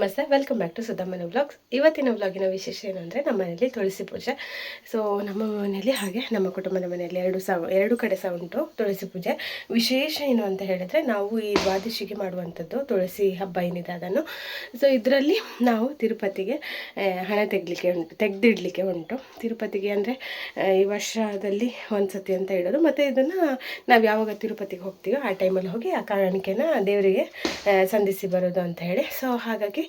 ನಮಸ್ತೆ, welcome back to ಸುಧಮ್ಮನ vlogs. ಇವತ್ತಿನ ವ್ಲಾಗಿನ ವಿಶೇಷ ಏನಂದರೆ ನಮ್ಮ ಮನೆಯಲ್ಲಿ ತುಳಸಿ ಪೂಜೆ. ಸೊ ನಮ್ಮ ಮನೆಯಲ್ಲಿ ಹಾಗೆ ನಮ್ಮ ಕುಟುಂಬದ ಮನೆಯಲ್ಲಿ ಎರಡು ಕಡೆ ಸಹ ಉಂಟು ತುಳಸಿ ಪೂಜೆ. ವಿಶೇಷ ಏನು ಅಂತ ಹೇಳಿದರೆ, ನಾವು ಈ ದ್ವಾದಶಿಗೆ ಮಾಡುವಂಥದ್ದು ತುಳಸಿ ಹಬ್ಬ ಏನಿದೆ ಅದನ್ನು. ಸೊ ಇದರಲ್ಲಿ ನಾವು ತಿರುಪತಿಗೆ ಹಣ ತೆಗೆದಿಡಲಿಕ್ಕೆ ಉಂಟು. ತಿರುಪತಿಗೆ ಅಂದರೆ ಈ ವರ್ಷದಲ್ಲಿ ಒಂದು ಸತಿ ಅಂತ ಹೇಳೋದು. ಮತ್ತು ಇದನ್ನು ನಾವು ಯಾವಾಗ ತಿರುಪತಿಗೆ ಹೋಗ್ತೀವೋ ಆ ಟೈಮಲ್ಲಿ ಹೋಗಿ ಆ ಕಾಣಿಕೆನ ದೇವರಿಗೆ ಸಂಧಿಸಿ ಬರೋದು ಅಂತ ಹೇಳಿ. ಸೊ ಹಾಗಾಗಿ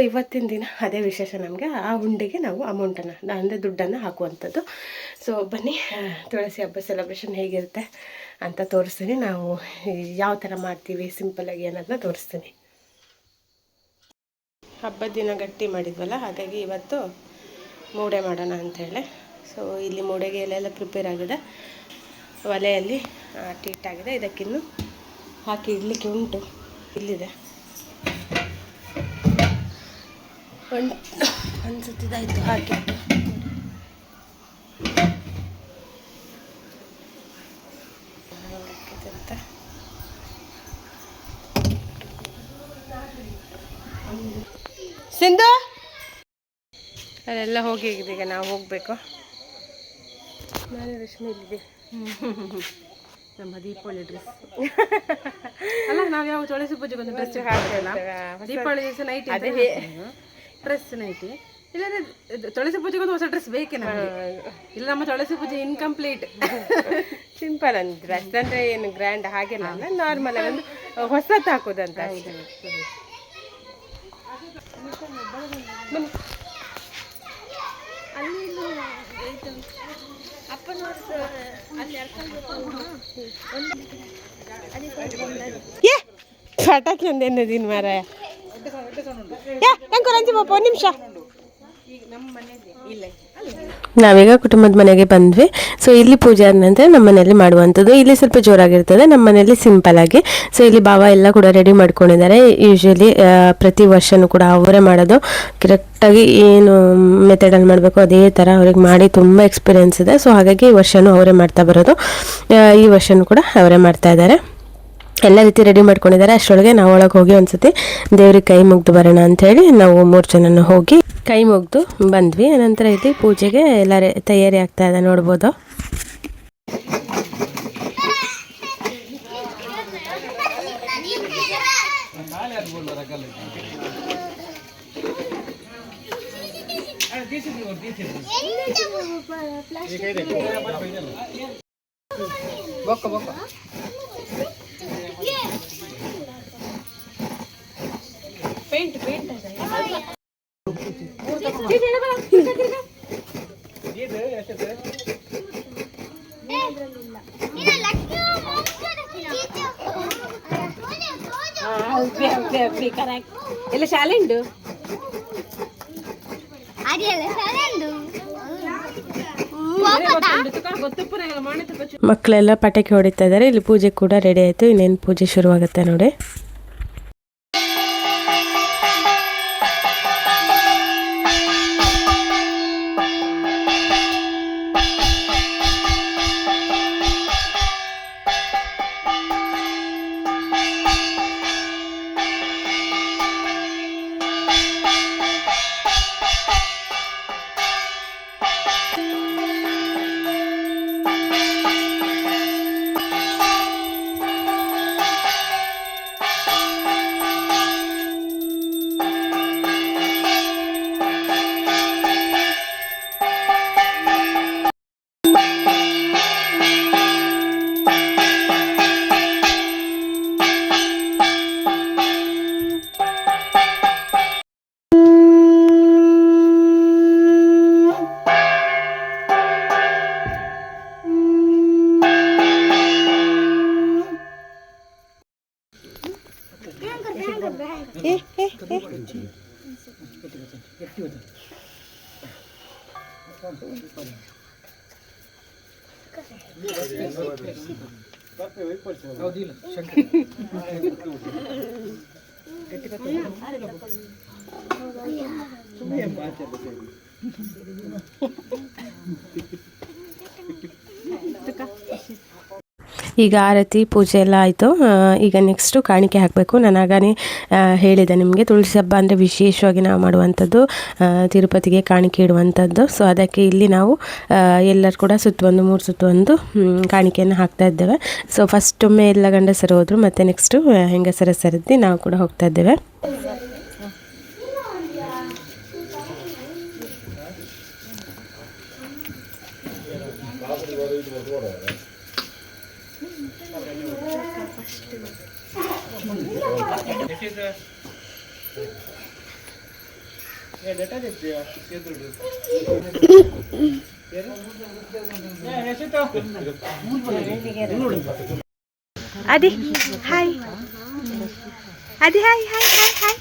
ಇವತ್ತಿನ ದಿನ ಅದೇ ವಿಶೇಷ. ನಮಗೆ ಆ ಹುಂಡಿಗೆ ನಾವು ಅಮೌಂಟನ್ನು ಅಂದರೆ ದುಡ್ಡನ್ನು ಹಾಕುವಂಥದ್ದು. ಸೊ ಬನ್ನಿ, ತುಳಸಿ ಹಬ್ಬ ಸೆಲೆಬ್ರೇಷನ್ ಹೇಗಿರುತ್ತೆ ಅಂತ ತೋರಿಸ್ತೀನಿ. ನಾವು ಯಾವ ಥರ ಮಾಡ್ತೀವಿ ಸಿಂಪಲ್ಲಾಗಿ ಅನ್ನೋದನ್ನ ತೋರಿಸ್ತೀನಿ. ಹಬ್ಬದ ದಿನ ಗಟ್ಟಿ ಮಾಡಿದ್ವಲ್ಲ, ಹಾಗಾಗಿ ಇವತ್ತು ಮೂಡೆ ಮಾಡೋಣ ಅಂಥೇಳಿ. ಸೊ ಇಲ್ಲಿ ಮೂಡೆಗೆ ಎಲ್ಲ ಪ್ರಿಪೇರ್ ಆಗಿದೆ. ಒಲೆಯಲ್ಲಿ ಟೀಟಾಗಿದೆ. ಇದಕ್ಕಿನ್ನು ಹಾಕಿ ಇಡಲಿಕ್ಕೆ ಉಂಟು. ಇಲ್ಲಿದೆ ಒಂದು ಸತಿದಾಯಿತು ಹಾಕಿ. ಸಿಂಧು ಅದೆಲ್ಲ ಹೋಗಿದೆ. ಈಗ ನಾವು ಹೋಗಬೇಕು. ನಾನು ರಶ್ಮಿ ಇಲ್ಲಿದೆ. ನಮ್ಮ ದೀಪಾವಳಿ ಡ್ರೆಸ್ ಅಲ್ಲ, ನಾವು ಯಾವ ತುಳಸಿ ಪೂಜೆಗೆ ಒಂದು ಡ್ರೆಸ್ ಹಾಕ್ತೇವಲ್ಲ, ದೀಪಾವಳಿ ದಿವಸ ನೈಟ್ ಡ್ರೆಸ್ ನೈಟಿ. ಇಲ್ಲಾಂದ್ರೆ ತುಳಸಿ ಪೂಜೆಗೆ ಒಂದು ಹೊಸ ಡ್ರೆಸ್ ಬೇಕೇ ನಮಗೆ. ಇಲ್ಲ, ನಮ್ಮ ತುಳಸಿ ಪೂಜೆ ಇನ್ಕಂಪ್ಲೀಟ್. ಸಿಂಪಲ್ ಅಂದ್ರೆ ಡ್ರೆಸ್ ಅಂದರೆ ಏನು ಗ್ರ್ಯಾಂಡ್ ಹಾಗೆಲ್ಲ ಅಲ್ಲ, ನಾರ್ಮಲ್ ಆಗಿ ಒಂದು ಹೊಸತ್ತು ಹಾಕೋದಂತ. ಪಟಾಕಿ ಒಂದೇನು ದಿನ ಮಾರಾಯ. ಒಂದು ನಿಮಿಷ. ನಾವೀಗ ಕುಟುಂಬದ ಮನೆಗೆ ಬಂದ್ವಿ. ಸೊ ಇಲ್ಲಿ ಪೂಜೆ ಆದ ನಂತರ ನಮ್ಮ ಮನೆಯಲ್ಲಿ ಮಾಡುವಂಥದ್ದು. ಇಲ್ಲಿ ಸ್ವಲ್ಪ ಜೋರಾಗಿರ್ತದೆ, ನಮ್ಮ ಮನೆಯಲ್ಲಿ ಸಿಂಪಲ್ ಆಗಿ. ಸೊ ಇಲ್ಲಿ ಬಾವ ಎಲ್ಲ ಕೂಡ ರೆಡಿ ಮಾಡ್ಕೊಂಡಿದ್ದಾರೆ. ಯೂಶ್ವಲಿ ಪ್ರತಿ ವರ್ಷವೂ ಕೂಡ ಅವರೇ ಮಾಡೋದು. ಕರೆಕ್ಟಾಗಿ ಏನು ಮೆಥಡಲ್ಲಿ ಮಾಡಬೇಕು ಅದೇ ಥರ ಅವ್ರಿಗೆ ಮಾಡಿ ತುಂಬ ಎಕ್ಸ್ಪೀರಿಯೆನ್ಸ್ ಇದೆ. ಸೊ ಹಾಗಾಗಿ ಈ ವರ್ಷವೂ ಅವರೇ ಮಾಡ್ತಾ ಬರೋದು. ಈ ವರ್ಷವೂ ಕೂಡ ಅವರೇ ಮಾಡ್ತಾ ಇದ್ದಾರೆ. ಎಲ್ಲ ರೀತಿ ರೆಡಿ ಮಾಡ್ಕೊಂಡಿದ್ದಾರೆ. ಅಷ್ಟರೊಳಗೆ ನಾವು ಒಳಗೆ ಹೋಗಿ ಒಂದ್ಸತಿ ದೇವ್ರಿಗೆ ಕೈ ಮುಗ್ದು ಬರೋಣ ಅಂಥೇಳಿ ನಾವು 3 ಜನ ಹೋಗಿ ಕೈ ಮುಗ್ದು ಬಂದ್ವಿ. ನಂತರ ಇಲ್ಲಿ ಪೂಜೆಗೆ ಎಲ್ಲ ತಯಾರಿ ಆಗ್ತಾ ಇದೆ, ನೋಡ್ಬೋದು. ಪೇಂಟ್ ಎಲ್ಲ ಶಾಲೆ ಉಂಟು. ಮಕ್ಕಳೆಲ್ಲ ಪಟಾಕಿ ಹೊಡಿತಾ ಇದ್ದಾರೆ. ಇಲ್ಲಿ ಪೂಜೆ ಕೂಡ ರೆಡಿ ಆಯ್ತು. ಇನ್ನೇನು ಪೂಜೆ ಶುರುವಾಗುತ್ತೆ ನೋಡಿ. ಈಗ ಆರತಿ ಪೂಜೆ ಎಲ್ಲ ಆಯಿತು. ಈಗ ನೆಕ್ಸ್ಟು ಕಾಣಿಕೆ ಹಾಕಬೇಕು. ನಾನು ಆಗಾನೇ ಹೇಳಿದೆ ನಿಮಗೆ, ತುಳಸಿ ಹಬ್ಬ ಅಂದರೆ ವಿಶೇಷವಾಗಿ ನಾವು ಮಾಡುವಂಥದ್ದು ತಿರುಪತಿಗೆ ಕಾಣಿಕೆ ಇಡುವಂಥದ್ದು. ಸೊ ಅದಕ್ಕೆ ಇಲ್ಲಿ ನಾವು ಎಲ್ಲರೂ ಕೂಡ ಸುತ್ತೊಂದು 3 ಸುತ್ತೊಂದು ಕಾಣಿಕೆಯನ್ನು ಹಾಕ್ತಾ ಇದ್ದೇವೆ. ಸೊ ಫಸ್ಟ್ ಒಮ್ಮೆ ಎಲ್ಲ ಗಂಡಸರು ಹೋದರು, ಮತ್ತು ನೆಕ್ಸ್ಟು ಹೆಂಗಸರ ಸರದಿ ನಾವು ಕೂಡ ಹೋಗ್ತಾ ಇದ್ದೇವೆ. Adi, hi. Adi, hi, hi, hi, hi.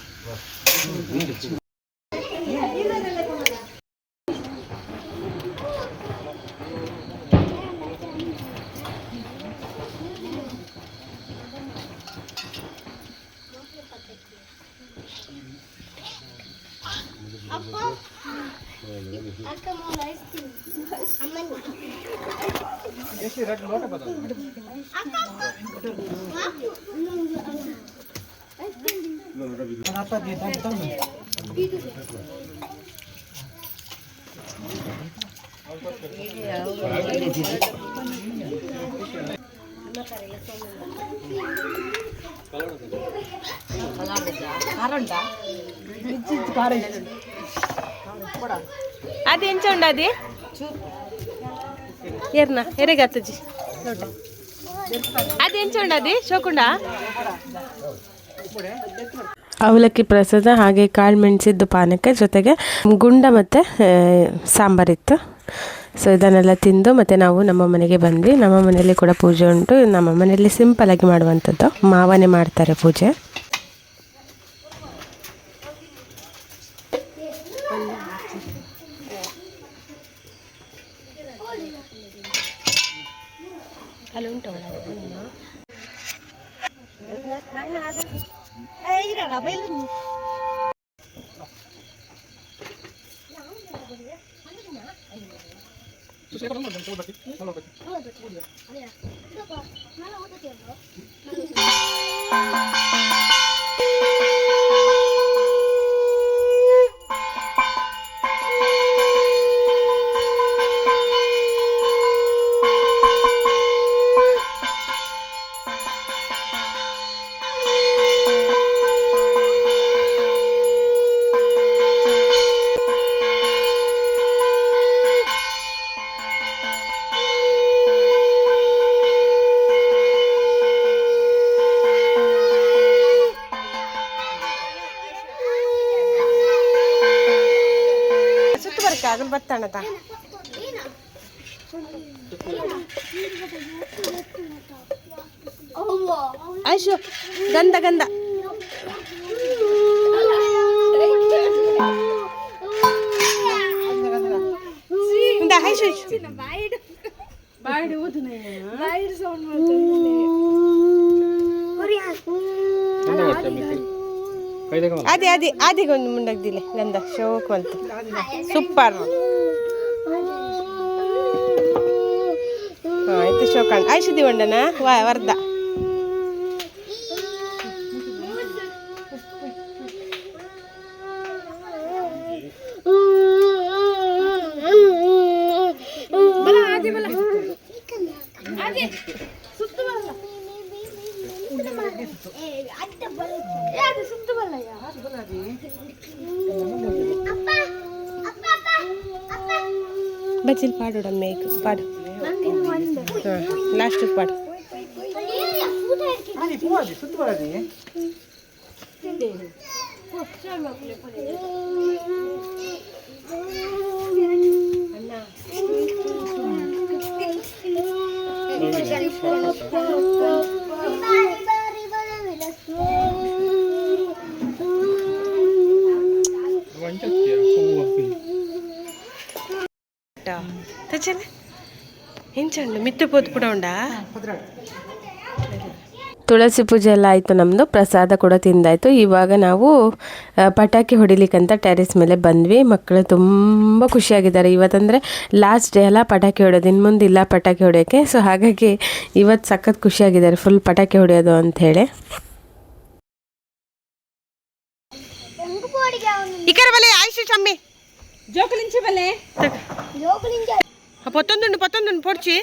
అది ఎంత ఉండదు ఎర్నా ఎరగత్తజి అది ఎంత ఉండదు ಶೋಕುಂಡ ಅವಲಕ್ಕಿ ಪ್ರಸಾದ, ಹಾಗೆ ಕಾಳು ಮೆಣಸಿದ್ದು ಪಾನಕ, ಜೊತೆಗೆ ಗುಂಡ ಮತ್ತು ಸಾಂಬಾರಿತ್ತು. ಸೊ ಇದನ್ನೆಲ್ಲ ತಿಂದು ಮತ್ತು ನಾವು ನಮ್ಮ ಮನೆಗೆ ಬಂದ್ವಿ. ನಮ್ಮ ಮನೆಯಲ್ಲಿ ಕೂಡ ಪೂಜೆ ಉಂಟು. ನಮ್ಮ ಮನೆಯಲ್ಲಿ ಸಿಂಪಲಾಗಿ ಮಾಡುವಂಥದ್ದು, ಮಾವನೇ ಮಾಡ್ತಾರೆ ಪೂಜೆ. ಆಗಲ್ ಬತ್ತಾಣತ ಆಯ್ಶು ಗಂಧ ಗಂಧ ಆಯ್ಶು ಅದೇ ಅದೇ ಅದಿಗೊಂದು ಮುಂಡಾಗ್ದಿಲ್ಲ ಗಂಧ ಶೋಕ್ ಅಂತ ಸೂಪರ್ ಆಯ್ತು ಶೋಕಾಂಡ್ ಆಯ್ಷದಿ ಒಂಡನ ವರ್ಧ ಬಜ್ಜಿಲ್ ಪಾಡೋಡ ಮೇಕ್ ಪಾಡು ಲಾಸ್ಟ್ ಪಾಡು తెచ్చలే ఏం చండి మిత్తి పొద్దు కూడా ఉండా ತುಳಸಿ ಪೂಜೆ ಎಲ್ಲ ಆಯಿತು, ನಮ್ಮದು ಪ್ರಸಾದ ಕೂಡ ತಿಂದಾಯಿತು. ಇವಾಗ ನಾವು ಪಟಾಕಿ ಹೊಡಿಲಿಕ್ಕಂತ ಟೆರೆಸ್ ಮೇಲೆ ಬಂದ್ವಿ. ಮಕ್ಕಳು ತುಂಬ ಖುಷಿಯಾಗಿದ್ದಾರೆ. ಇವತ್ತಂದರೆ ಲಾಸ್ಟ್ ಡೇ ಅಲ್ಲ ಪಟಾಕಿ ಹೊಡೆಯೋದು, ಇನ್ನು ಮುಂದೆ ಇಲ್ಲ ಪಟಾಕಿ ಹೊಡೆಯೋಕ್ಕೆ. ಸೊ ಹಾಗಾಗಿ ಇವತ್ತು ಸಖತ್ ಖುಷಿಯಾಗಿದ್ದಾರೆ, ಫುಲ್ ಪಟಾಕಿ ಹೊಡೆಯೋದು ಅಂಥೇಳಿ. ఇక్కడ బలే ఆయిషు చమ్మి జోకులించి బలే జోకులించి పొత్తందుండి పొడిచి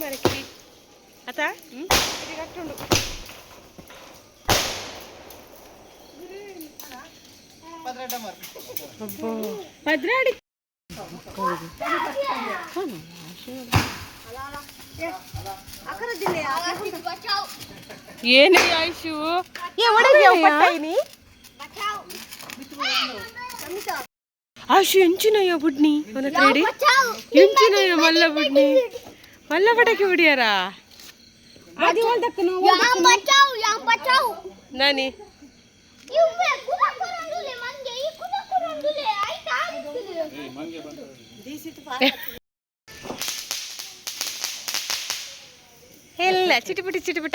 మరికి అత ఇది కట్టుండు పద్రాడి ಏನೇ ಆಯ್ಶು ಆಯ್ಶು ಎಂಚಿನಯ್ಯ ಬುಡ್ನಿ ರೆಡಿ ಎಂಚಿನಯ್ಯ ಮಲ್ಲ ಬುಡ್ನಿ మళ్ళా పటాకి ಹೊಡಿಯಾರಾ ನಾನಿ ಎಲ್ಲ ಚಿಟಿಪಿಟ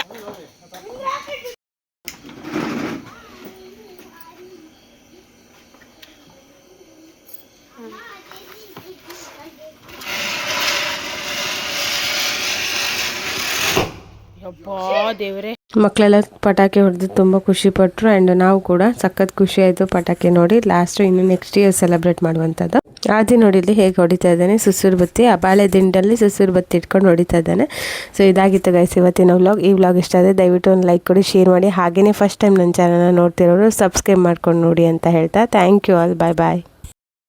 ದೇವರೇ. ಮಕ್ಕಳೆಲ್ಲ ಪಟಾಕಿ ಹೊಡೆದು ತುಂಬ ಖುಷಿ ಪಟ್ಟರು. ಆ್ಯಂಡ್ ನಾವು ಕೂಡ ಸಖತ್ ಖುಷಿ ಆಯಿತು ಪಟಾಕಿ ನೋಡಿ. ಲಾಸ್ಟು ಇನ್ನು ನೆಕ್ಸ್ಟ್ ಇಯರ್ ಸೆಲೆಬ್ರೇಟ್ ಮಾಡುವಂಥದ್ದು. ಆದಿ ನೋಡಿಲ್ಲಿ ಹೇಗೆ ಹೊಡಿತಾ ಇದ್ದಾನೆ ಸುಸೂರು ಬತ್ತಿ, ಆ ಬಾಳೆ ದಿಂಡಲ್ಲಿ ಸುಸೂರು ಬತ್ತಿ ಇಟ್ಕೊಂಡು ಹೊಡಿತಾ ಇದ್ದಾನೆ. ಸೊ ಇದಾಗಿತ್ತು ಗೈಸ್ ಇವತ್ತಿನ ವ್ಲಾಗ್. ಈ ವ್ಲಾಗ್ ಇಷ್ಟ ಆದರೆ ದಯವಿಟ್ಟು ಒಂದು ಲೈಕ್ ಕೊಡಿ, ಶೇರ್ ಮಾಡಿ. ಹಾಗೆಯೇ ಫಸ್ಟ್ ಟೈಮ್ ನನ್ನ ಚಾನಲ್ನ ನೋಡ್ತಿರೋರು ಸಬ್ಸ್ಕ್ರೈಬ್ ಮಾಡ್ಕೊಂಡು ನೋಡಿ ಅಂತ ಹೇಳ್ತಾ thank you all. Bye bye.